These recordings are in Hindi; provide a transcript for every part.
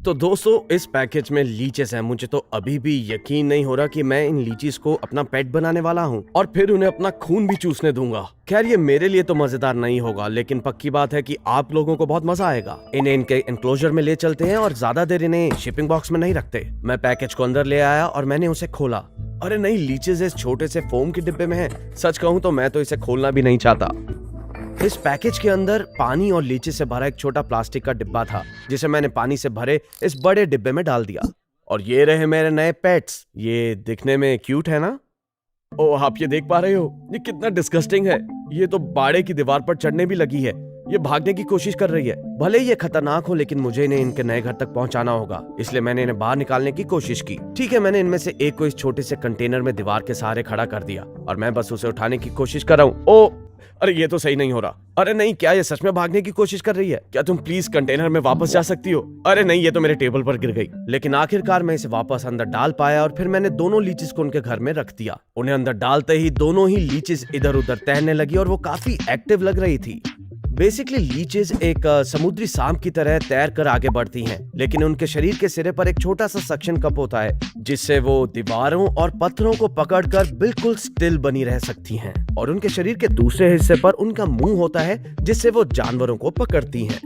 तो दोस्तों इस पैकेज में लीचेस हैं। मुझे तो अभी भी यकीन नहीं हो रहा कि मैं इन लीचीज को अपना पेट बनाने वाला हूँ और फिर उन्हें अपना खून भी चूसने दूंगा। खैर ये मेरे लिए तो मजेदार नहीं होगा, लेकिन पक्की बात है कि आप लोगों को बहुत मजा आएगा। इन्हें इनके एनक्लोजर में ले चलते हैं और ज्यादा देर इन्हें शिपिंग बॉक्स में नहीं रखते। मैं पैकेज को अंदर ले आया और मैंने उसे खोला। अरे नहीं, लीचेस इस छोटे से फोम के डिब्बे में है। सच कहूँ तो मैं तो इसे खोलना भी नहीं चाहता। इस पैकेज के अंदर पानी और लीची से भरा एक छोटा प्लास्टिक का डिब्बा था, जिसे मैंने पानी से भरे इस बड़े डिब्बे में डाल दिया। और ये रहे मेरे नए पेट्स। ये दिखने में क्यूट है ना? ओह, आप ये देख पा रहे हो? ये कितना डिस्गस्टिंग है। ये तो बाड़े की दीवार पर चढ़ने भी लगी है। ये भागने की कोशिश कर रही है। भले ही ये खतरनाक हो, लेकिन मुझे इन्हें इनके नए घर तक पहुंचाना होगा, इसलिए मैंने इन्हें बाहर निकालने की कोशिश की। ठीक है, मैंने इनमें से एक को इस छोटे से कंटेनर में दीवार के सहारे खड़ा कर दिया और मैं बस उसे उठाने की कोशिश कर रहा हूँ। ओ अरे ये तो सही नहीं हो रहा। अरे नहीं, क्या ये सच में भागने की कोशिश कर रही है? क्या तुम प्लीज कंटेनर में वापस जा सकती हो? अरे नहीं, ये तो मेरे टेबल पर गिर गई। लेकिन आखिरकार मैं इसे वापस अंदर डाल पाया और फिर मैंने दोनों लीचीज को उनके घर में रख दिया। उन्हें अंदर डालते ही दोनों ही लीचीज इधर उधर तैरने लगी और वो काफी एक्टिव लग रही थी। बेसिकली लीचेस एक समुद्री सांप की तरह तैर कर आगे बढ़ती हैं, लेकिन उनके शरीर के सिरे पर एक छोटा सा सक्शन कप होता है, जिससे वो दीवारों और पत्थरों को पकड़कर बिल्कुल स्टिल बनी रह सकती हैं। और उनके शरीर के दूसरे हिस्से पर उनका मुंह होता है, जिससे वो जानवरों को पकड़ती हैं।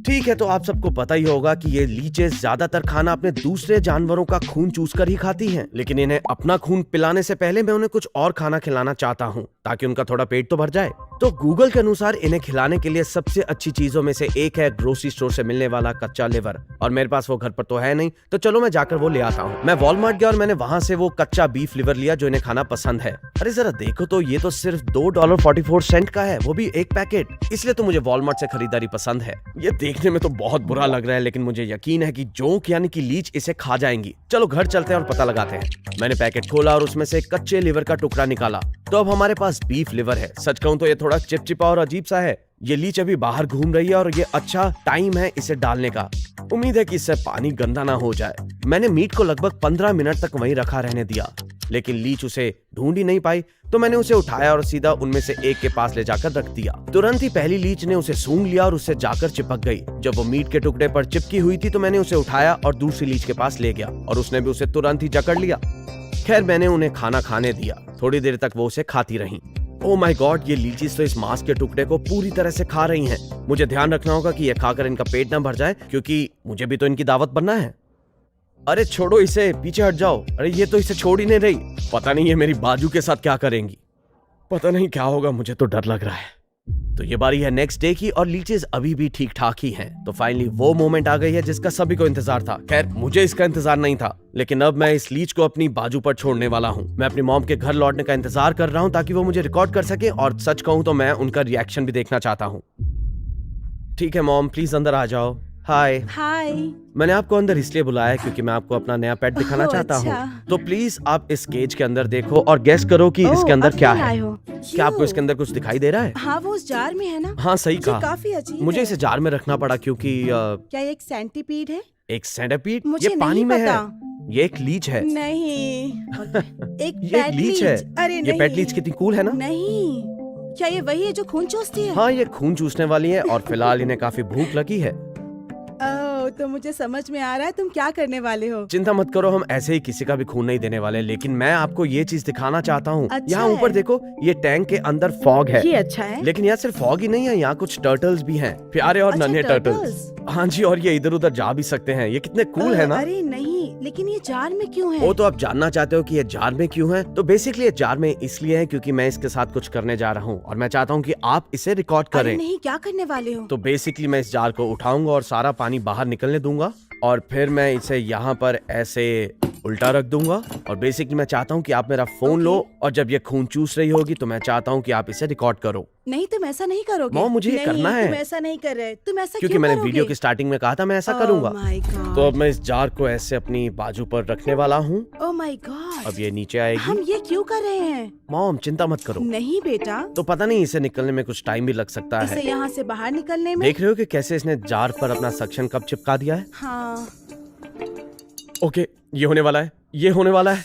ठीक है, तो आप सबको पता ही होगा कि ये लीचेस ज्यादातर खाना अपने दूसरे जानवरों का खून चूसकर ही खाती हैं, लेकिन इन्हें अपना खून पिलाने से पहले मैं उन्हें कुछ और खाना खिलाना चाहता हूँ, ताकि उनका थोड़ा पेट तो भर जाए। तो गूगल के अनुसार इन्हें खिलाने के लिए सबसे अच्छी चीजों में से एक है ग्रोसरी स्टोर से मिलने वाला कच्चा लिवर, और मेरे पास वो घर पर तो है नहीं, तो चलो मैं जाकर वो ले आता हूँ। मैं वॉलमार्ट गया और मैंने वहाँ से वो कच्चा बीफ लिवर लिया जो इन्हें खाना पसंद है। अरे जरा देखो तो, ये तो सिर्फ $2.44 का है, वो भी एक पैकेट। इसलिए तो मुझे वॉलमार्ट से खरीदारी पसंद है। ये देखने में तो बहुत बुरा लग रहा है, लेकिन मुझे यकीन है कि जोंक यानी कि लीच इसे खा जाएंगी। चलो घर चलते हैं और पता लगाते हैं। मैंने पैकेट खोला और उसमें से कच्चे लिवर का टुकड़ा निकाला। तो अब हमारे पास बीफ लिवर है। सच कहूं तो ये थोड़ा चिपचिपा और अजीब सा है। ये लीच अभी बाहर घूम रही है और ये अच्छा टाइम है इसे डालने का। उम्मीद है कि इससे पानी गंदा ना हो जाए। मैंने मीट को लगभग 15 मिनट तक वहीं रखा रहने दिया, लेकिन लीच उसे ढूंढ ही नहीं पाई। तो मैंने उसे उठाया और सीधा उनमें से एक के पास ले जाकर रख दिया। तुरंत ही पहली लीच ने उसे सूंघ लिया और उससे जाकर चिपक गई। जब वो मीट के टुकड़े पर चिपकी हुई थी तो मैंने उसे उठाया और दूसरी लीच के पास ले गया और उसने भी उसे तुरंत ही जकड़ लिया। खैर मैंने उन्हें खाना खाने दिया। थोड़ी देर तक वो उसे खाती रहीं। ओह माय गॉड, ये लीचीज तो इस मांस के टुकड़े को पूरी तरह से खा रही हैं। मुझे ध्यान रखना होगा कि ये खाकर इनका पेट ना भर जाए, क्योंकि मुझे भी तो इनकी दावत बनना है। अरे छोड़ो इसे, पीछे हट जाओ। अरे ये तो इसे छोड़ ही नहीं रही। पता नहीं ये मेरी बाजू के साथ क्या करेंगी। पता नहीं क्या होगा, मुझे तो डर लग रहा है। तो ये बारी है नेक्स्ट डे की और लीचीज अभी भी ठीक ठाक ही हैं। तो फाइनली वो मोमेंट आ गई है जिसका सभी को इंतजार था। खैर मुझे इसका इंतजार नहीं था, लेकिन अब मैं इस लीच को अपनी बाजू पर छोड़ने वाला हूँ। मैं अपनी मॉम के घर लौटने का इंतजार कर रहा हूँ ताकि वो मुझे रिकॉर्ड कर सके, और सच कहूँ तो मैं उनका रिएक्शन भी देखना चाहता हूँ। ठीक है मॉम, प्लीज अंदर आ जाओ। हाय। हाय। मैंने आपको अंदर इसलिए बुलाया क्योंकि मैं आपको अपना नया पेट दिखाना चाहता हूँ। तो प्लीज आप इस केज के अंदर देखो और गेस करो कि इसके अंदर क्या है। क्या आपको इसके अंदर कुछ दिखाई दे रहा है? हाँ, वो उस जार में है ना। हाँ सही कहा। काफी अजीब मुझे है। इसे जार में रखना पड़ा क्योंकि क्या ये एक सेंटीपीड है? एक सेंटीपीड? मुझे ये पानी नहीं में है। पता। ये एक लीच है। नहीं। एक ये एक लीच है। अरे ये नहीं। पेट लीच कितनी कूल है ना? नहीं। क्या ये वही है जो खून चूसती है? हाँ, ये खून चूसने वाली है और फिलहाल इन्हें काफी भूख लगी है। ओह, तो मुझे समझ में आ रहा है तुम क्या करने वाले हो। चिंता मत करो, हम ऐसे ही किसी का भी खून नहीं देने वाले, लेकिन मैं आपको ये चीज दिखाना चाहता हूँ। अच्छा यहाँ ऊपर है। देखो, ये टैंक के अंदर फॉग है। ये अच्छा है। लेकिन यहाँ सिर्फ फॉग ही नहीं है, यहाँ कुछ टर्टल्स भी हैं, प्यारे और अच्छा, नन्हे turtles? टर्टल्स। हाँ जी, और ये इधर उधर जा भी सकते हैं। ये कितने कूल है ना? अरे नहीं, लेकिन ये जार में क्यों है? वो तो आप जानना चाहते हो कि ये जार में क्यों है? तो बेसिकली ये जार में इसलिए है क्योंकि मैं इसके साथ कुछ करने जा रहा हूँ और मैं चाहता हूँ कि आप इसे रिकॉर्ड अरे करें। नहीं, क्या करने वाले हो? तो बेसिकली मैं इस जार को उठाऊंगा और सारा पानी बाहर निकलने दूंगा, और फिर मैं इसे यहाँ पर ऐसे उल्टा रख दूंगा। और बेसिकली मैं चाहता हूँ कि आप मेरा फोन लो, और जब ये खून चूस रही होगी तो मैं चाहता हूँ कि आप इसे रिकॉर्ड करो। नहीं, तुम ऐसा नहीं करोगे। मॉम, मुझे ये नहीं, करना है। तुम ऐसा नहीं कर रहे। तुम ऐसा क्योंकि क्यों मैंने करोगे? वीडियो की स्टार्टिंग में कहा था मैं ऐसा करूंगा। my God. तो अब मैं इस जार को ऐसे अपनी बाजू पर रखने वाला हूँ। Oh my God. अब ये नीचे आएगी। हम ये क्यों कर रहे हैं? मॉम चिंता मत करो। नहीं बेटा, तो पता नहीं, इसे निकलने में कुछ टाइम भी लग सकता इसे है। यहाँ से बाहर निकलने में। देख रहे हो कि कैसे इसने जार पर अपना सक्शन कप चिपका दिया है? हाँ। ओके, ये होने वाला है, ये होने वाला है।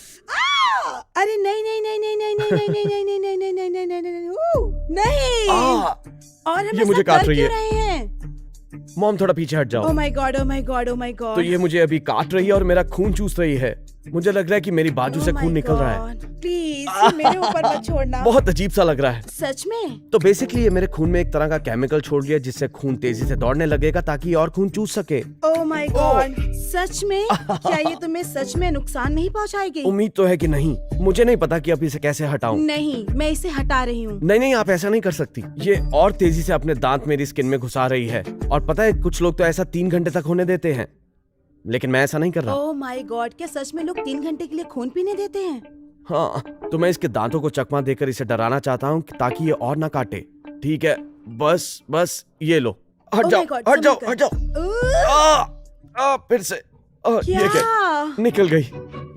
अरे नहीं नहीं नहीं नहीं नहीं नहीं नहीं नहीं नहीं नहीं नहीं नहीं नहीं नहीं नहीं नहीं। और हम ये मुझे ऐसा काट कर रही क्यों है। रहे हैं? मॉम थोड़ा पीछे हट ओ जाओ। My God, oh my God, oh my तो गॉड। ये मुझे अभी काट रही है और मेरा खून चूस रही है। मुझे लग रहा है कि मेरी बाजू से खून निकल रहा है। प्लीज मेरे ऊपर मत छोड़ना। बहुत अजीब सा लग रहा है। सच में? तो बेसिकली ये मेरे खून में एक तरह का केमिकल छोड़ दिया जिससे खून तेजी से दौड़ने लगेगा ताकि और खून चूस सके। ओ माय गॉड, सच में? क्या ये तुम्हें सच में नुकसान नहीं पहुंचाएगी? उम्मीद तो है कि नहीं। मुझे नहीं पता कि अब इसे कैसे हटाऊं। नहीं, मैं इसे हटा रही हूँ। नहीं नहीं, आप ऐसा नहीं कर सकती। ये और तेजी से अपने दांत मेरी स्किन में घुसा रही है। और पता है कुछ लोग तो ऐसा 3 घंटे तक होने देते हैं, लेकिन मैं ऐसा नहीं कर रहा। ओ माय गॉड, क्या सच में लोग 3 घंटे के लिए खून पीने देते हैं? हाँ, तो मैं इसके दांतों को चकमा देकर इसे डराना चाहता हूँ ताकि ये और ना काटे। ठीक है, बस बस ये लो। हट Oh जाओ, my God, हट जाओ, समझ हट जाओ। गई। फिर से ये क्या क्या? निकल गई।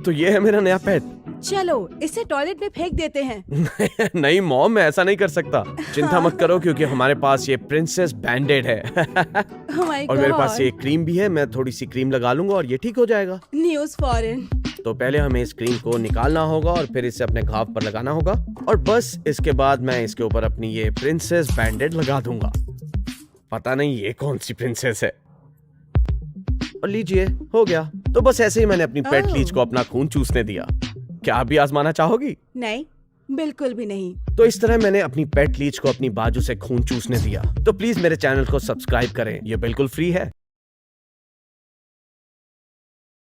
तो ये है मेरा नया पेट। चलो इसे टॉयलेट में फेंक देते हैं। नहीं मॉम, मैं ऐसा नहीं कर सकता। चिंता मत करो क्योंकि हमारे पास ये प्रिंसेस बैंडेड है। Oh my और मेरे पास God. ये क्रीम भी है। मैं थोड़ी सी क्रीम लगा लूंगा और ये ठीक हो जाएगा। News foreign. तो पहले हमें इस क्रीम को निकालना होगा और फिर इसे अपने घाव पर लगाना होगा और बस इसके बाद मैं इसके ऊपर अपनी ये प्रिंसेस बैंडेड लगा दूंगा। पता नहीं ये कौन सी प्रिंसेस है। और लीजिए, हो गया। तो बस ऐसे ही मैंने अपनी पेट Oh. लीच को अपना खून चूसने दिया। क्या आप भी आजमाना चाहोगी? नहीं, बिल्कुल भी नहीं। तो इस तरह मैंने अपनी पेट लीच को अपनी बाजू से खून चूसने दिया। तो प्लीज मेरे चैनल को सब्सक्राइब करें, ये बिल्कुल फ्री है।